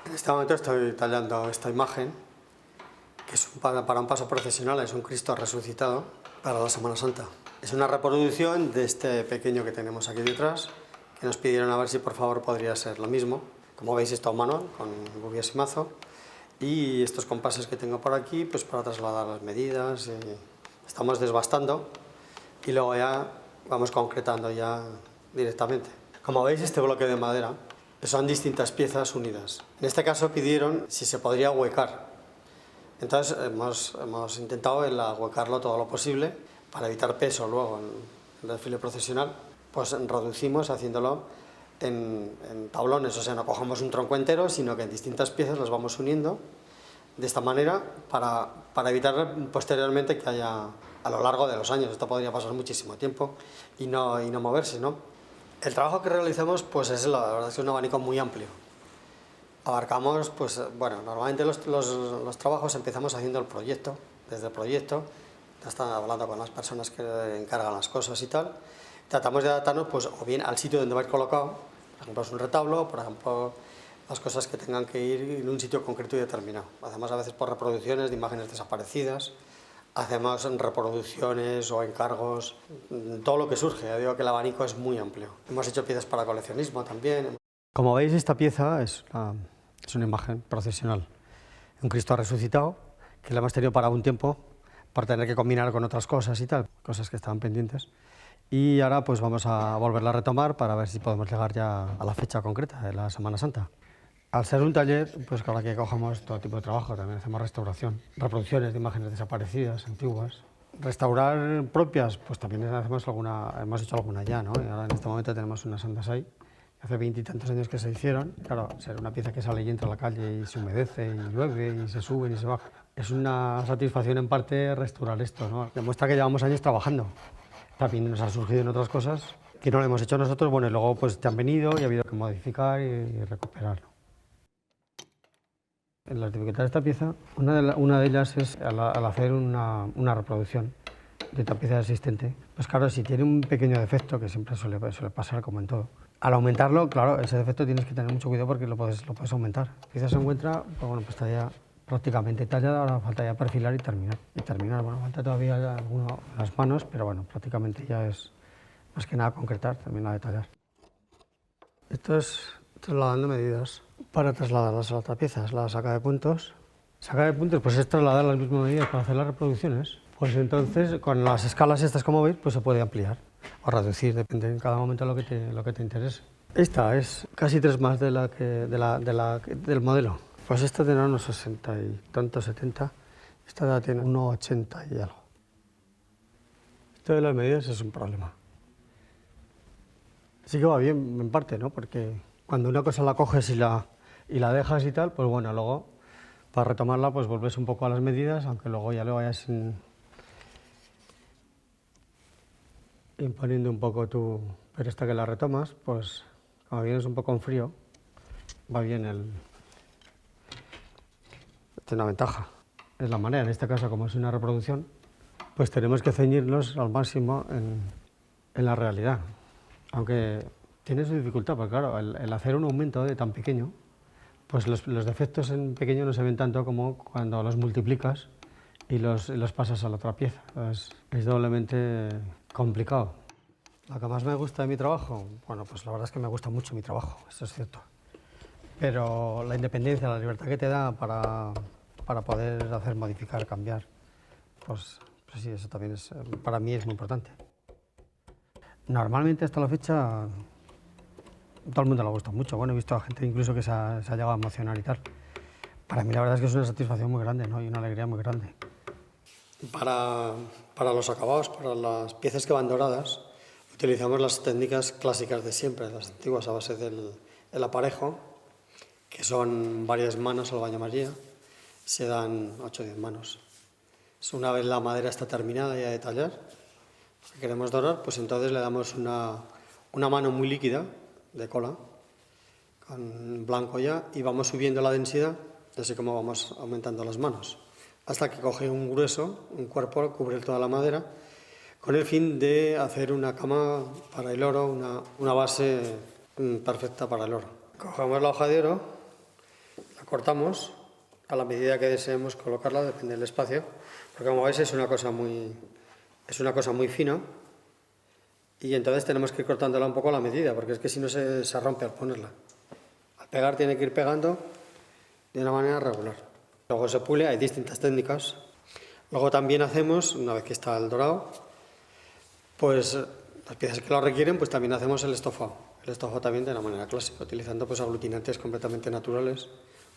En este momento estoy tallando esta imagen, que es para un paso procesional, es un Cristo resucitado para la Semana Santa. Es una reproducción de este pequeño que tenemos aquí detrás, que nos pidieron a ver si por favor podría ser lo mismo. Como veis, esto a mano, con guías y mazo, y estos compases que tengo por aquí, pues para trasladar las medidas. Estamos desbastando y luego ya vamos concretando ya directamente. Como veis, este bloque de madera son distintas piezas unidas. En este caso pidieron si se podría huecar. Entonces hemos intentado ahuecarlo todo lo posible para evitar peso luego en el desfile procesional. Pues reducimos haciéndolo en tablones, o sea, no cogemos un tronco entero, sino que en distintas piezas las vamos uniendo de esta manera para evitar posteriormente que haya, a lo largo de los años, esto podría pasar muchísimo tiempo y no moverse, ¿no? El trabajo que realizamos pues la verdad es que es un abanico muy amplio. Abarcamos, pues bueno, normalmente los trabajos empezamos haciendo el proyecto, desde el proyecto, ya están hablando con las personas que encargan las cosas y tal. Tratamos de adaptarnos pues o bien al sitio donde va a ir colocado, por ejemplo es un retablo, por ejemplo las cosas que tengan que ir en un sitio concreto y determinado. Hacemos a veces por reproducciones de imágenes desaparecidas, hacemos reproducciones o encargos, todo lo que surge. Ya digo que el abanico es muy amplio. Hemos hecho piezas para coleccionismo también. Como veis, esta pieza es una imagen procesional, un Cristo resucitado, que le hemos tenido para un tiempo, por tener que combinar con otras cosas y tal, cosas que estaban pendientes. Y ahora pues vamos a volverla a retomar para ver si podemos llegar ya a la fecha concreta de la Semana Santa. Al ser un taller, pues claro que cogemos todo tipo de trabajo, también hacemos restauración, reproducciones de imágenes desaparecidas, antiguas. Restaurar propias, pues también hemos hecho alguna ya, ¿no? Y ahora en este momento tenemos unas santas ahí, hace 20 y tantos años que se hicieron. Claro, ser una pieza que sale y entra a la calle y se humedece y llueve y se sube y se baja. Es una satisfacción en parte restaurar esto, ¿no? Demuestra que llevamos años trabajando. También nos ha surgido en otras cosas que no lo hemos hecho nosotros, bueno, y luego pues te han venido y ha habido que modificar y recuperar. Las dificultades de esta pieza, una de ellas es al hacer una reproducción de esta pieza existente. Pues claro, si tiene un pequeño defecto, que siempre suele pasar como en todo, al aumentarlo, claro, ese defecto tienes que tener mucho cuidado porque lo puedes aumentar. La pieza se encuentra, pues bueno, pues está ya prácticamente tallada, ahora falta ya perfilar y terminar. Bueno, falta todavía las manos, pero bueno, prácticamente ya es más que nada concretar, terminar de tallar. Esto es trasladando medidas para trasladarlas a la otra pieza, la saca de puntos. Saca de puntos pues es trasladar las mismas medidas para hacer las reproducciones. Pues entonces con las escalas estas, como veis, pues se puede ampliar o reducir, depende en cada momento lo que te interese. Esta es casi 3 más del modelo. Pues esta tiene unos 60 y tanto, 70. Esta ya tiene unos 80 y algo. Esto de las medidas es un problema. Sí que va bien en parte, ¿no? Porque cuando una cosa la coges y la dejas y tal, pues bueno, luego para retomarla pues vuelves un poco a las medidas, aunque luego ya lo vayas imponiendo un poco tú. Pero esta que la retomas, pues como vienes un poco en frío, va bien tiene una ventaja. Es la manera, en este caso como es una reproducción, pues tenemos que ceñirnos al máximo en la realidad. Aunque tiene su dificultad, porque claro, el hacer un aumento de tan pequeño, pues los defectos en pequeño no se ven tanto como cuando los multiplicas y los pasas a la otra pieza. Entonces, es doblemente complicado. Lo que más me gusta de mi trabajo, bueno, pues la verdad es que me gusta mucho mi trabajo, eso es cierto. Pero la independencia, la libertad que te da para poder hacer, modificar, cambiar, pues sí, eso también para mí es muy importante. Normalmente hasta la fecha todo el mundo le gusta mucho. Bueno, he visto a gente incluso que se ha llegado a emocionar y tal. Para mí la verdad es que es una satisfacción muy grande, ¿no? Y una alegría muy grande. Para los acabados, para las piezas que van doradas, utilizamos las técnicas clásicas de siempre, las antiguas, a base del aparejo, que son varias manos al baño María, se dan 8 o 10 manos. Una vez la madera está terminada ya de tallar, que queremos dorar, pues entonces le damos una mano muy líquida de cola, con blanco ya, y vamos subiendo la densidad, así como vamos aumentando las manos, hasta que coge un grueso, un cuerpo, cubre toda la madera, con el fin de hacer una cama para el oro, una base perfecta para el oro. Cogemos la hoja de oro La cortamos a la medida que deseemos colocarla, depende del espacio, porque como veis es una cosa muy fina y entonces tenemos que ir cortándola un poco a la medida, porque es que si no se rompe al ponerla. Al pegar tiene que ir pegando de una manera regular. Luego se pule, hay distintas técnicas. Luego también hacemos, una vez que está el dorado, pues las piezas que lo requieren, pues también hacemos el estofado. El estofado también de la manera clásica, utilizando pues aglutinantes completamente naturales,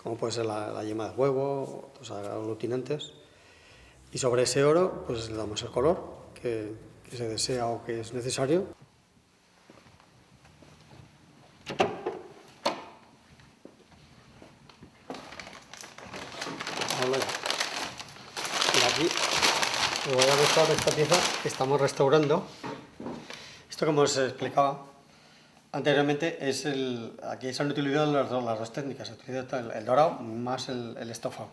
como puede ser la yema de huevo, los aglutinantes. Y sobre ese oro pues le damos el color que se desea o que es necesario. Y aquí os voy a mostrar esta pieza que estamos restaurando. Esto, como os explicaba anteriormente, aquí se han utilizado las dos técnicas. Se utiliza el dorado más el estofado.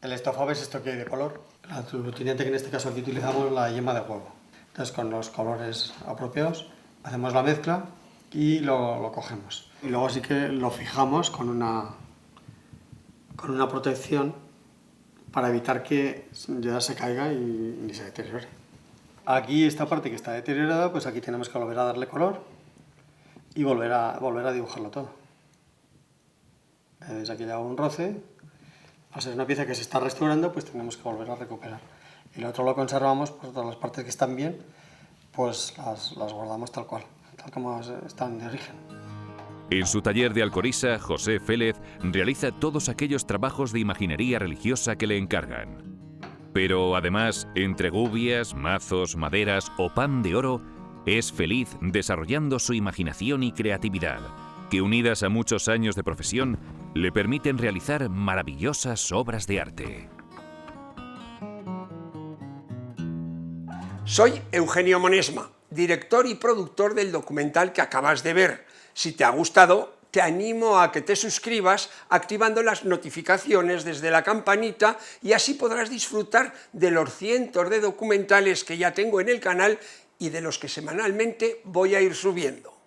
El estofado, ¿ves esto que hay de color? El aglutinante, que en este caso aquí utilizamos la yema de huevo. Entonces, con los colores apropiados hacemos la mezcla y lo cogemos. Y luego sí que lo fijamos con una protección para evitar que ya se caiga y ni se deteriore. Aquí esta parte que está deteriorada, pues aquí tenemos que volver a darle color y volver a dibujarlo todo. Desde aquí le hago un roce. Al ser una pieza que se está restaurando, pues tenemos que volver a recuperar. Y lo otro lo conservamos, pues todas las partes que están bien, pues las guardamos tal cual, tal como están de origen. En su taller de Alcoriza, José Félez realiza todos aquellos trabajos de imaginería religiosa que le encargan. Pero además, entre gubias, mazos, maderas o pan de oro, es feliz desarrollando su imaginación y creatividad, que unidas a muchos años de profesión, le permiten realizar maravillosas obras de arte. Soy Eugenio Monesma, director y productor del documental que acabas de ver. Si te ha gustado, te animo a que te suscribas activando las notificaciones desde la campanita y así podrás disfrutar de los cientos de documentales que ya tengo en el canal y de los que semanalmente voy a ir subiendo.